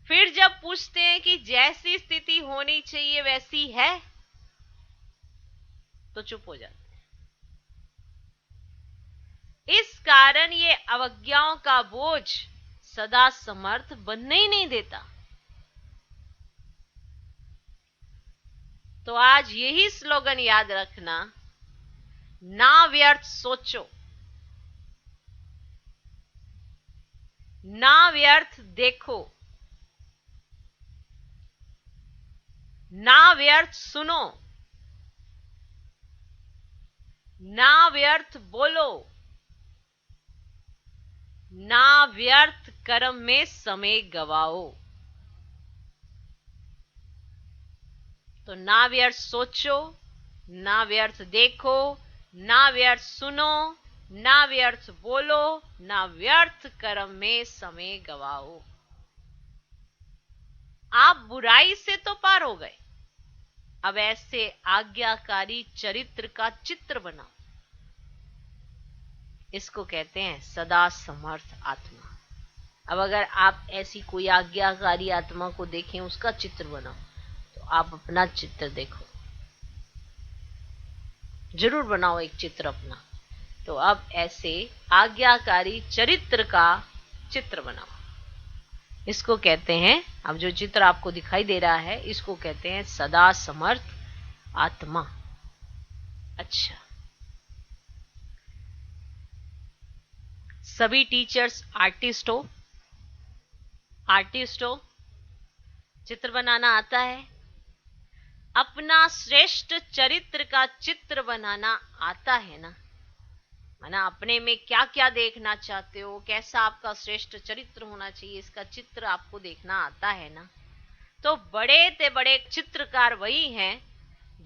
फिर जब पूछते हैं कि जैसी स्थिति होनी चाहिए वैसी है, तो चुप हो जाते हैं। इस कारण ये अवज्ञाओं का बोझ सदा समर्थ बनने ही नहीं देता। तो आज यही स्लोगन याद रखना, ना व्यर्थ सोचो, ना व्यर्थ देखो, ना व्यर्थ सुनो, ना व्यर्थ बोलो, ना व्यर्थ कर्म में समय गवाओ। तो ना व्यर्थ सोचो, ना व्यर्थ देखो, ना व्यर्थ सुनो, ना व्यर्थ बोलो, ना व्यर्थ कर्म में समय गवाओ। आप बुराई से तो पार हो गए, अब ऐसे आज्ञाकारी चरित्र का चित्र बनाओ। इसको कहते हैं सदा समर्थ आत्मा। अब अगर आप ऐसी कोई आज्ञाकारी आत्मा को देखें, उसका चित्र बनाओ, तो आप अपना चित्र देखो, जरूर बनाओ एक चित्र अपना। तो अब ऐसे आज्ञाकारी चरित्र का चित्र बनाओ। इसको कहते हैं, अब जो चित्र आपको दिखाई दे रहा है इसको कहते हैं सदा समर्थ आत्मा। अच्छा, सभी टीचर्स आर्टिस्ट हो, चित्र बनाना आता है, अपना श्रेष्ठ चरित्र का चित्र बनाना आता है ना? माना अपने में क्या क्या देखना चाहते हो, कैसा आपका श्रेष्ठ चरित्र होना चाहिए, इसका चित्र आपको देखना आता है ना? तो बड़े से बड़े चित्रकार वही हैं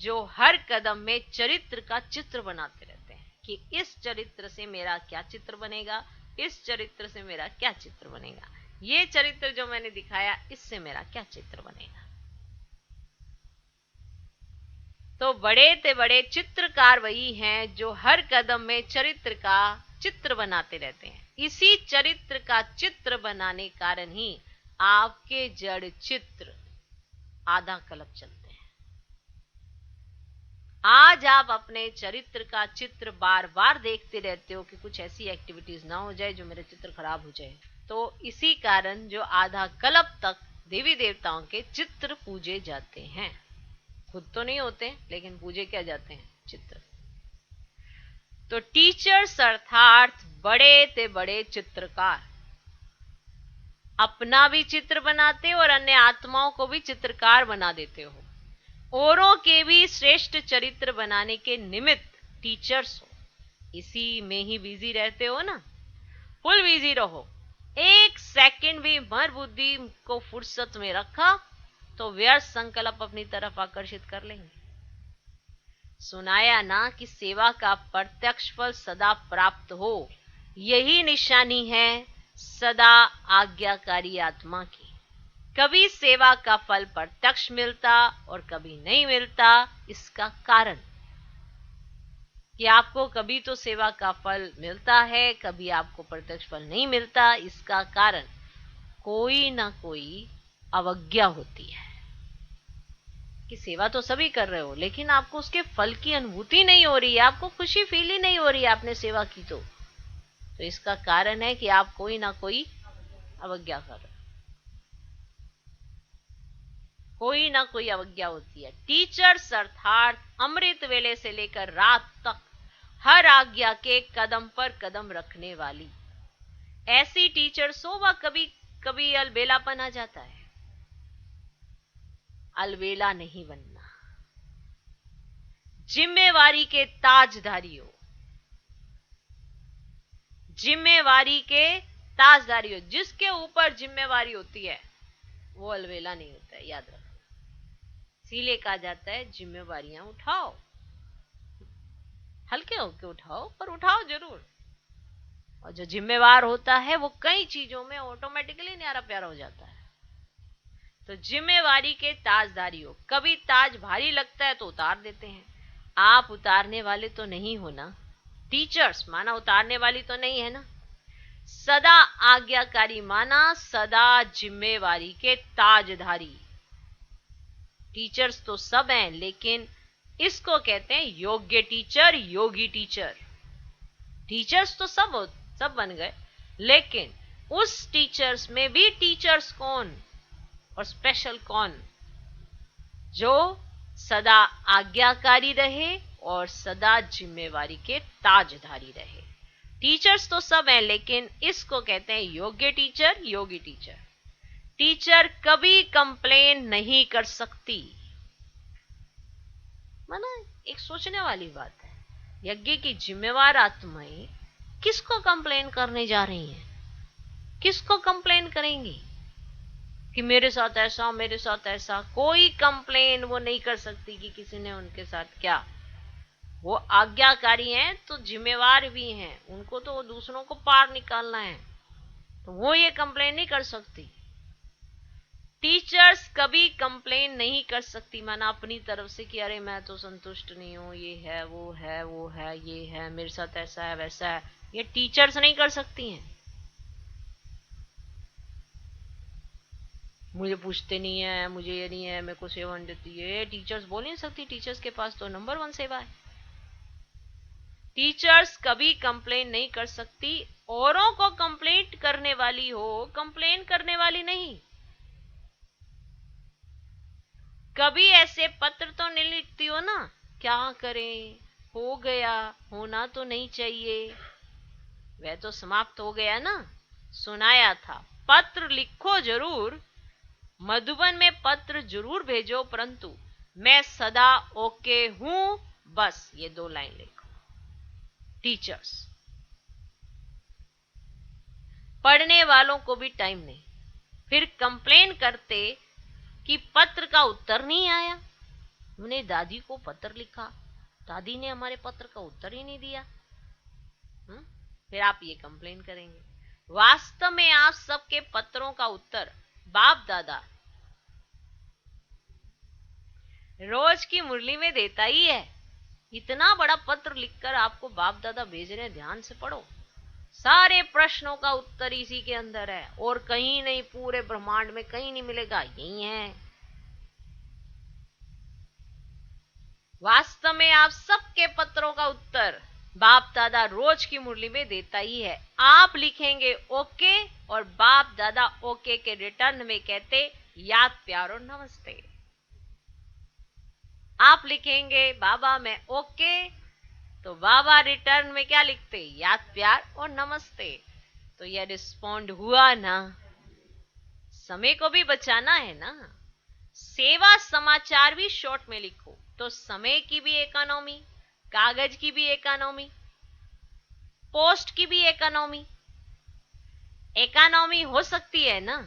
जो हर कदम में चरित्र का चित्र बनाते रहते हैं कि इस चरित्र से मेरा क्या चित्र बनेगा, इस चरित्र से मेरा क्या चित्र बनेगा, ये चरित्र जो मैंने दिखाया इससे मेरा क्या चित्र बनेगा। तो बड़े से बड़े चित्रकार वही हैं जो हर कदम में चरित्र का चित्र बनाते रहते हैं। इसी चरित्र का चित्र बनाने कारण ही आपके जड़ चित्र आधा कल्प चलते हैं। आज आप अपने चरित्र का चित्र बार बार देखते रहते हो कि कुछ ऐसी एक्टिविटीज ना हो जाए जो मेरे चित्र खराब हो जाए। तो इसी कारण जो आधा कल्प तक देवी देवताओं के चित्र पूजे जाते हैं। खुद तो नहीं होते, लेकिन पूजे क्या जाते हैं, चित्र। तो टीचर्स अर्थात बड़े से बड़े चित्रकार अपना भी चित्र बनाते और अन्य आत्माओं को भी चित्रकार बना देते हो। औरों के भी श्रेष्ठ चरित्र बनाने के निमित्त टीचर्स हो, इसी में ही बिजी रहते हो ना? फुल बिजी रहो। एक सेकंड भी मर बुद्धि को फुर्सत में रखा तो व्यर्थ संकल्प अपनी तरफ आकर्षित कर लेंगे। सुनाया ना कि सेवा का प्रत्यक्ष फल सदा प्राप्त हो, यही निशानी है सदा आज्ञाकारी आत्मा की। कभी सेवा का फल प्रत्यक्ष मिलता और कभी नहीं मिलता। इसका कारण कि आपको कभी तो सेवा का फल मिलता है, कभी आपको प्रत्यक्ष फल नहीं मिलता। इसका कारण कोई ना कोई अवज्ञा होती है कि सेवा तो सभी कर रहे हो लेकिन आपको उसके फल की अनुभूति नहीं हो रही है, आपको खुशी फील ही नहीं हो रही है आपने सेवा की। तो इसका कारण है कि आप कोई ना कोई अवज्ञा कर रहे हो, कोई ना कोई अवज्ञा होती है। टीचर्स अर्थात अमृत वेले से लेकर रात तक हर आज्ञा के कदम पर कदम रखने वाली ऐसी टीचर्स हो, वह कभी कभी अलबेलापन आ जाता है। अलबेला नहीं बनना। जिम्मेवारी के ताजधारी हो, जिम्मेवारी के ताजदारी हो। जिसके ऊपर जिम्मेवारी होती है वो अलबेला नहीं होता है, याद रखो। इसीलिए कहा जाता है जिम्मेवारियां उठाओ, हल्के होके उठाओ पर उठाओ जरूर। और जो जिम्मेवार होता है वो कई चीजों में ऑटोमेटिकली न्यारा प्यारा हो जाता है। तो जिम्मेवारी के ताजदारी हो। कभी ताज भारी लगता है तो उतार देते हैं। आप उतारने वाले तो नहीं हो ना? टीचर्स माना उतारने वाली तो नहीं है ना? सदा आज्ञाकारी माना सदा जिम्मेवारी के ताजधारी। टीचर्स तो सब हैं, लेकिन इसको कहते हैं योग्य टीचर, योगी टीचर। टीचर्स तो सब बन गए, लेकिन उस टीचर्स में भी टीचर्स कौन और स्पेशल कौन? जो सदा आज्ञाकारी रहे और सदा जिम्मेवारी के ताजधारी रहे। टीचर्स तो सब हैं, लेकिन इसको कहते हैं योग्य टीचर, योगी टीचर। टीचर कभी कंप्लेन नहीं कर सकती। माना एक सोचने वाली बात है। यज्ञ की जिम्मेवार आत्माएं किसको कंप्लेन करने जा रही हैं? किसको कंप्लेन करेंगी कि मेरे साथ ऐसा, मेरे साथ ऐसा? कोई कंप्लेन वो नहीं कर सकती कि किसी ने उनके साथ क्या। वो आज्ञाकारी हैं तो जिम्मेवार भी हैं, उनको तो दूसरों को पार निकालना है, तो वो ये कंप्लेन नहीं कर सकती। टीचर्स कभी कंप्लेन नहीं कर सकती, माना अपनी तरफ से कि अरे मैं तो संतुष्ट नहीं हूं, ये है, वो है, वो है, ये है, मेरे साथ ऐसा है, वैसा है। ये टीचर्स नहीं कर सकती हैं। मुझे पूछते नहीं है, मुझे ये नहीं है, मेरे को सेवा नहीं देती है, टीचर्स बोल नहीं सकती। टीचर्स के पास तो नंबर 1 सेवा है। टीचर्स कभी कंप्लेन नहीं कर सकती। औरों को कंप्लेंट करने वाली हो, कंप्लेन करने वाली नहीं। कभी ऐसे पत्र तो नहीं लिखती हो ना, क्या करें, हो गया, होना तो नहीं चाहिए, वह तो समाप्त हो गया ना, सुनाया था। पत्र लिखो जरूर, मधुबन में पत्र जरूर भेजो, परंतु मैं सदा ओके हूं, बस ये 2 लाइन लिखो। टीचर्स। पढ़ने वालों को भी टाइम नहीं, फिर कंप्लेन करते कि पत्र का उत्तर नहीं आया। हमने दादी को पत्र लिखा, दादी ने हमारे पत्र का उत्तर ही नहीं दिया। फिर आप ये कंप्लेन करेंगे। वास्तव में आप सबके पत्रों का उत्तर बाप दादा रोज की मुरली में देता ही है। इतना बड़ा पत्र लिखकर आपको बाप दादा भेज रहे हैं, ध्यान से पढ़ो। सारे प्रश्नों का उत्तर इसी के अंदर है, और कहीं नहीं, पूरे ब्रह्मांड में कहीं नहीं मिलेगा, यही है। वास्तव में आप सबके पत्रों का उत्तर बाप दादा रोज की मुरली में देता ही है। आप लिखेंगे ओके, और बाप दादा ओके के रिटर्न में कहते याद, प्यार और नमस्ते। आप लिखेंगे बाबा मैं ओके, तो बाबा रिटर्न में क्या लिखते? याद, प्यार और नमस्ते। तो यह रिस्पॉन्ड हुआ ना। समय को भी बचाना है ना। सेवा समाचार भी शॉर्ट में लिखो, तो समय की भी इकोनॉमी, कागज की भी इकोनॉमी, पोस्ट की भी इकोनॉमी। इकोनॉमी हो सकती है ना।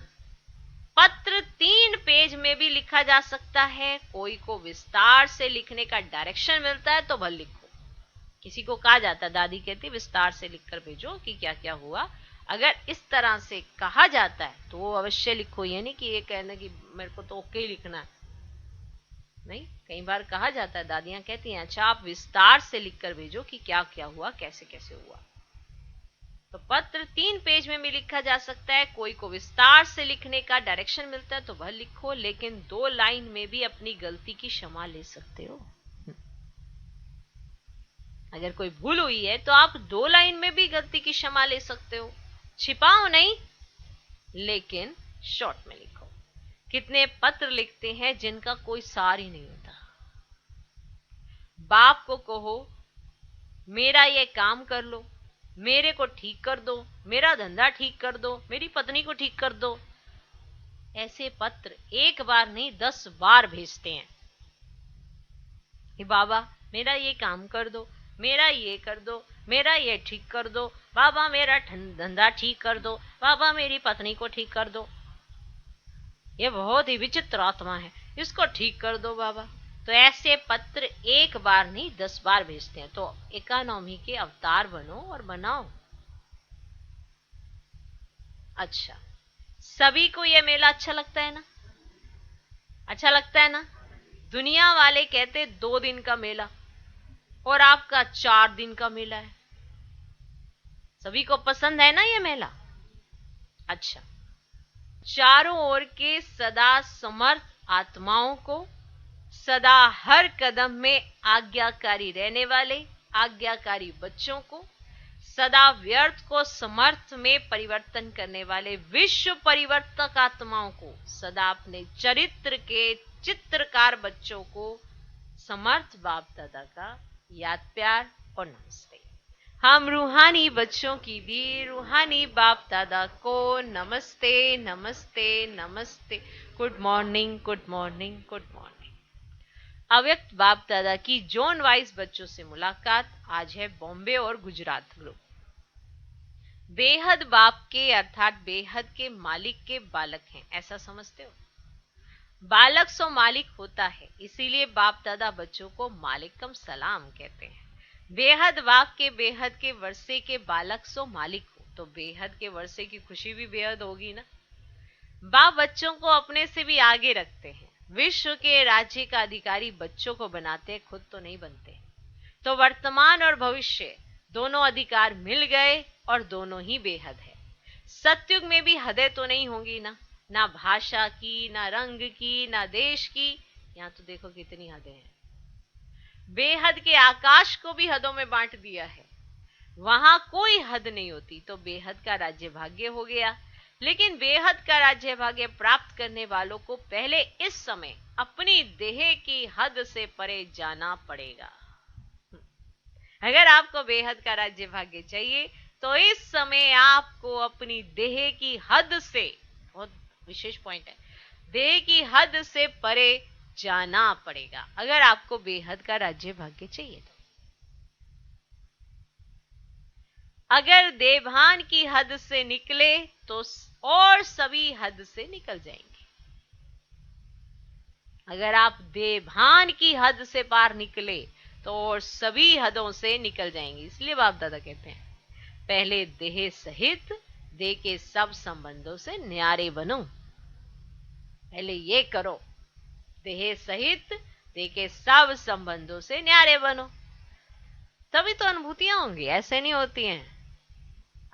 पत्र 3 पेज में भी लिखा जा सकता है। कोई को विस्तार से लिखने का डायरेक्शन मिलता है तो भल लिखो। किसी को कहा जाता है, दादी कहती विस्तार से लिखकर भेजो कि क्या क्या हुआ। अगर इस तरह से कहा जाता है तो वो अवश्य लिखो। ये नहीं कि ये कहना कि मेरे को तो ओके ही लिखना है, नहीं। कई बार कहा जाता है, दादियां कहती हैं अच्छा आप विस्तार से लिखकर भेजो कि क्या क्या हुआ, कैसे कैसे हुआ। तो पत्र 3 पेज में भी लिखा जा सकता है। कोई को विस्तार से लिखने का डायरेक्शन मिलता है तो भल लिखो, लेकिन 2 लाइन में भी अपनी गलती की क्षमा ले सकते हो। अगर कोई भूल हुई है तो आप 2 लाइन में भी गलती की क्षमा ले सकते हो। छिपाओ नहीं, लेकिन शॉर्ट में लिखो। कितने पत्र लिखते हैं जिनका कोई सार ही नहीं होता। बाप को कहो मेरा ये काम कर लो, मेरे को ठीक कर दो, मेरा धंधा ठीक कर दो, मेरी पत्नी को ठीक कर दो। ऐसे पत्र एक बार नहीं 10 बार भेजते हैं कि बाबा मेरा ये काम कर दो, मेरा ये कर दो, मेरा ये ठीक कर दो, बाबा मेरा धंधा ठीक कर दो, बाबा मेरी पत्नी को ठीक कर दो। ये बहुत ही विचित्र आत्मा है, इसको ठीक कर दो बाबा। तो ऐसे पत्र एक बार नहीं 10 बार भेजते हैं। तो इकोनॉमी के अवतार बनो और बनाओ। अच्छा, सभी को ये मेला अच्छा लगता है ना? अच्छा लगता है ना? दुनिया वाले कहते 2 दिन का मेला और आपका 4 दिन का मेला है। सभी को पसंद है ना ये मेला? अच्छा, चारों ओर के सदा समर्थ आत्माओं को, सदा हर कदम में आज्ञाकारी रहने वाले आज्ञाकारी बच्चों को, सदा व्यर्थ को समर्थ में परिवर्तन करने वाले विश्व परिवर्तक आत्माओं को, सदा अपने चरित्र के चित्रकार बच्चों को समर्थ बाप दादा का याद प्यार और नमस्ते। हम रूहानी बच्चों की भी रूहानी बाप दादा को नमस्ते नमस्ते नमस्ते। Good morning good morning good morning. अव्यक्त बाप दादा की जोन वाइज बच्चों से मुलाकात आज है बॉम्बे और गुजरात ग्रुप। बेहद बाप के अर्थात बेहद के मालिक के बालक हैं, ऐसा समझते हो? बालक सो मालिक होता है, इसीलिए बाप दादा बच्चों को मालिकम सलाम कहते हैं। बेहद बाप के बेहद के वर्षे के बालक सो मालिक हो, तो बेहद के वर्षे की खुशी भी बेहद होगी ना। बाप बच्चों को अपने से भी आगे रखते हैं, विश्व के राज्य का अधिकारी बच्चों को बनाते हैं, खुद तो नहीं बनते। तो वर्तमान और भविष्य दोनों अधिकार मिल गए और दोनों ही बेहद है। सतयुग में भी हदें तो नहीं होंगी ना भाषा की, ना रंग की, ना देश की। यहां तो देखो कितनी हदें हैं। बेहद के आकाश को भी हदों में बांट दिया है, वहां कोई हद नहीं होती। तो बेहद का राज्य भाग्य हो गया। लेकिन बेहद का राज्य भाग्य प्राप्त करने वालों को पहले इस समय अपनी देह की हद से परे जाना पड़ेगा। अगर आपको बेहद का राज्य भाग्य चाहिए तो इस समय आपको अपनी देह की हद से, बहुत विशेष पॉइंट है, देह की हद से परे जाना पड़ेगा अगर आपको बेहद का राज्य भाग्य चाहिए तो। अगर देवभान की हद से निकले तो और सभी हद से निकल जाएंगे। अगर आप देवभान की हद से पार निकले तो और सभी हदों से निकल जाएंगे। इसलिए बाप दादा कहते हैं पहले देह सहित देह के सब संबंधों से न्यारे बनो। पहले ये करो, देह सहित देह के सब संबंधों से न्यारे बनो, तभी तो अनुभूतियां होंगी। ऐसे नहीं होती हैं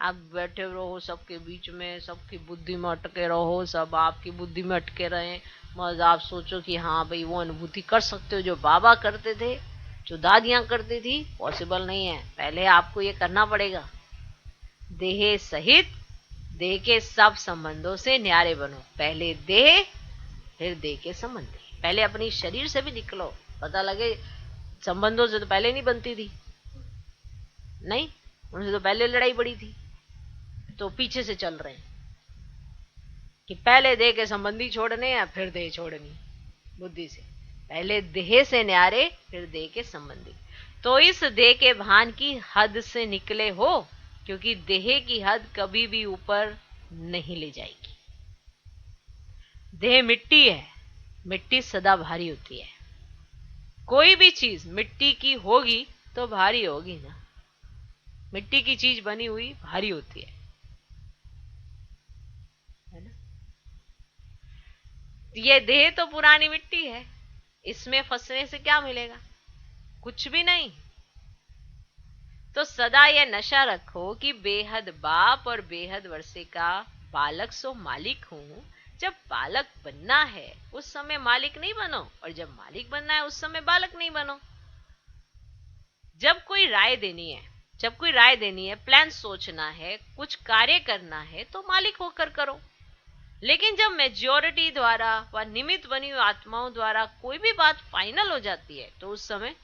आप बैठे रहो सबके बीच में, सबकी बुद्धि में अटके रहो, सब आपकी बुद्धि में अटके रहे, मगर आप सोचो कि हाँ भाई वो अनुभूति कर सकते हो जो बाबा करते थे, जो दादियां करती थी। पॉसिबल नहीं है। पहले आपको ये करना पड़ेगा, देह सहित देह के सब संबंधों से न्यारे बनो। पहले देह फिर देह के संबंध। पहले अपनी शरीर से भी निकलो, पता लगे संबंधों से तो पहले नहीं बनती थी, नहीं, उनसे तो पहले लड़ाई पड़ी थी। तो पीछे से चल रहे हैं कि पहले देह के संबंधी छोड़ने या फिर देह छोड़नी बुद्धि से। पहले देह से न्यारे फिर देह के संबंधी। तो इस देह के भान की हद से निकले हो, क्योंकि देह की हद कभी भी ऊपर नहीं ले जाएगी। देह मिट्टी है, मिट्टी सदा भारी होती है। कोई भी चीज मिट्टी की होगी तो भारी होगी ना। मिट्टी की चीज बनी हुई भारी होती है ना। ये देह तो पुरानी मिट्टी है, इसमें फंसने से क्या मिलेगा? कुछ भी नहीं। तो सदा यह नशा रखो कि बेहद बाप और बेहद वर्षे का बालक सो मालिक हूं। जब बालक बनना है उस समय मालिक नहीं बनो, और जब मालिक बनना है उस समय बालक नहीं बनो। जब कोई राय देनी है, जब कोई राय देनी है, प्लान सोचना है, कुछ कार्य करना है, तो मालिक होकर करो। लेकिन जब मेजॉरिटी द्वारा व निमित्त बनी हुई आत्माओं द्वारा कोई भी बात फाइनल हो जाती है तो उस समय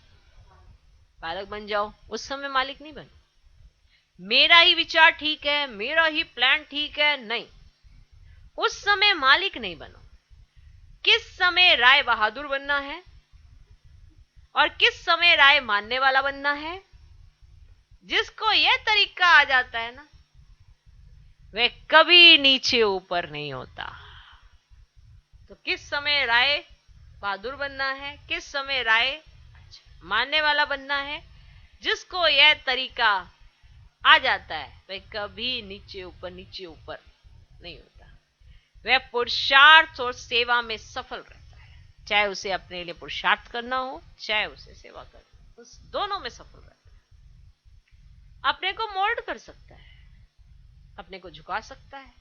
बालक बन जाओ, उस समय मालिक नहीं बनो। मेरा ही विचार ठीक है, मेरा ही प्लान ठीक है, नहीं। उस समय मालिक नहीं बनो। किस समय राय बहादुर बनना है और किस समय राय मानने वाला बनना है। जिसको यह तरीका आ जाता है ना, वह कभी नीचे ऊपर नहीं होता। तो किस समय राय बहादुर बनना है, किस समय राय मानने वाला बनना है, जिसको यह तरीका आ जाता है वह कभी नीचे ऊपर नहीं होता। वह पुरुषार्थ और सेवा में सफल रहता है, चाहे उसे अपने लिए पुरुषार्थ करना हो, चाहे उसे सेवा करना हो, उस दोनों में सफल रहता है। अपने को मोल्ड कर सकता है, अपने को झुका सकता है।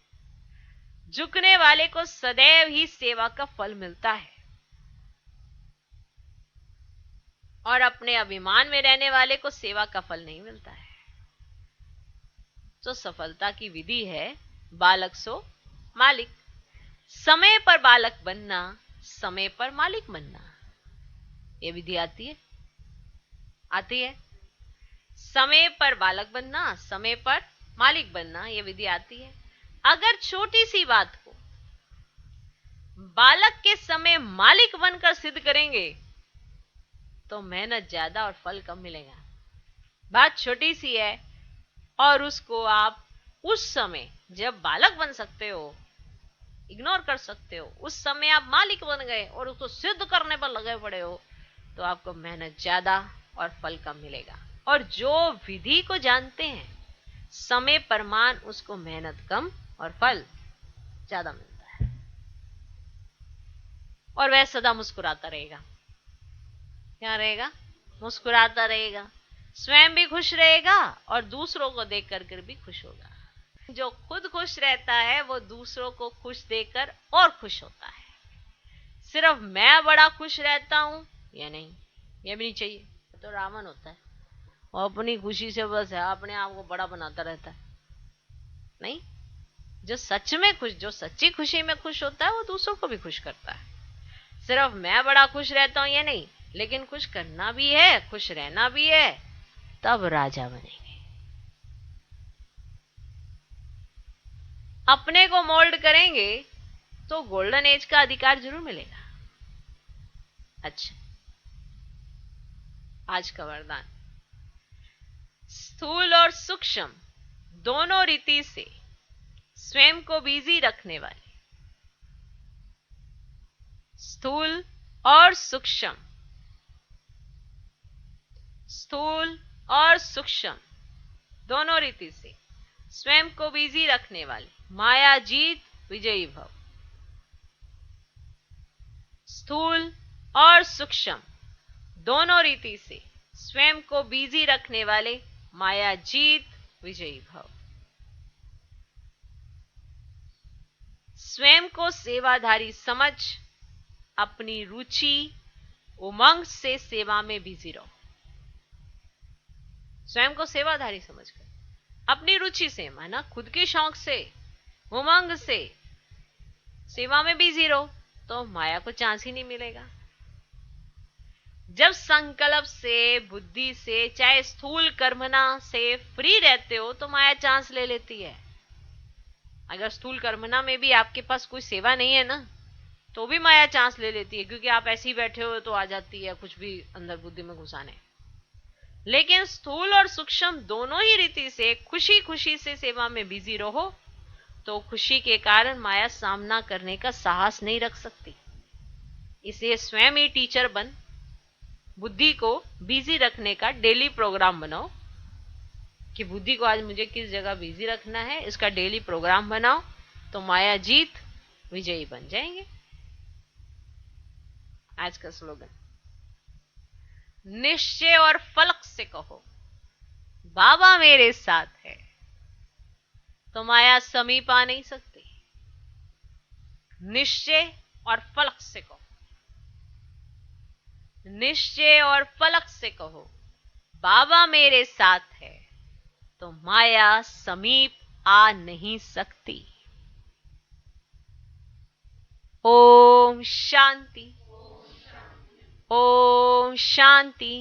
झुकने वाले को सदैव ही सेवा का फल मिलता है और अपने अभिमान में रहने वाले को सेवा का फल नहीं मिलता है। तो सफलता की विधि है बालक सो मालिक। समय पर बालक बनना, समय पर मालिक बनना, यह विधि आती है, आती है। समय पर बालक बनना, समय पर मालिक बनना, यह विधि आती है। अगर छोटी सी बात को बालक के समय मालिक बनकर सिद्ध करेंगे तो मेहनत ज्यादा और फल कम मिलेगा। बात छोटी सी है और उसको आप उस समय जब बालक बन सकते हो इग्नोर कर सकते हो। उस समय आप मालिक बन गए और उसको सिद्ध करने पर लगे पड़े हो तो आपको मेहनत ज्यादा और फल कम मिलेगा। और जो विधि को जानते हैं समय प्रमाण, उसको मेहनत कम और फल ज्यादा मिलता है और वह सदा मुस्कुराता रहेगा। क्या रहेगा? मुस्कुराता रहेगा, स्वयं भी खुश रहेगा और दूसरों को देख कर भी खुश होगा। जो खुद खुश रहता है वो दूसरों को खुश देकर और खुश होता है। सिर्फ मैं बड़ा खुश रहता हूं या नहीं, ये भी नहीं चाहिए। तो रावण होता है और अपनी खुशी से बस है, अपने आप को बड़ा बनाता रहता है। नहीं, जो सच में खुश, जो सच्ची खुशी में खुश होता है वो दूसरों को भी खुश करता है। सिर्फ मैं बड़ा खुश रहता हूं ये नहीं, लेकिन खुश करना भी है, खुश रहना भी है, तब राजा बनेंगे। अपने को मोल्ड करेंगे तो गोल्डन एज का अधिकार जरूर मिलेगा। अच्छा, आज का वरदान, स्थूल और सूक्ष्म दोनों रीति से स्वयं को बिजी रखने वाले, स्थूल और सूक्ष्म, स्थूल और सूक्ष्म दोनों रीति से स्वयं को बिजी रखने वाले, माया जीत विजयी भव। स्थूल और सूक्ष्म दोनों रीति से स्वयं को बिजी रखने वाले, माया जीत विजयी भव। स्वयं को सेवाधारी समझ अपनी रुचि उमंग से सेवा में बिजी रहो। स्वयं को सेवाधारी समझकर अपनी रुचि से, माना खुद के शौक से, उमंग से सेवा में बिजी रहो तो माया को चांस ही नहीं मिलेगा। जब संकल्प से, बुद्धि से, चाहे स्थूल कर्मना से फ्री रहते हो तो माया चांस ले लेती है। अगर स्थूल कर्मना में भी आपके पास कोई सेवा नहीं है ना, तो भी माया चांस ले लेती है, क्योंकि आप ऐसे ही बैठे हो तो आ जाती है कुछ भी अंदर बुद्धि में घुसाने। लेकिन स्थूल और सूक्ष्म दोनों ही रीति से खुशी खुशी से सेवा में बिजी रहो तो खुशी के कारण माया सामना करने का साहस नहीं रख सकती। इसलिए स्वयं ही टीचर बन बुद्धि को बिजी रखने का डेली प्रोग्राम बनाओ कि बुद्धि को आज मुझे किस जगह बिजी रखना है, इसका डेली प्रोग्राम बनाओ तो माया जीत विजयी बन जाएंगे। आज का स्लोगन, निश्चय और फलक से कहो बाबा मेरे साथ है तो माया समीप आ नहीं सकती। निश्चय और फलक से कहो, निश्चय और फलक से कहो बाबा मेरे साथ है तो माया समीप आ नहीं सकती। ओम शांति, ओम शांति।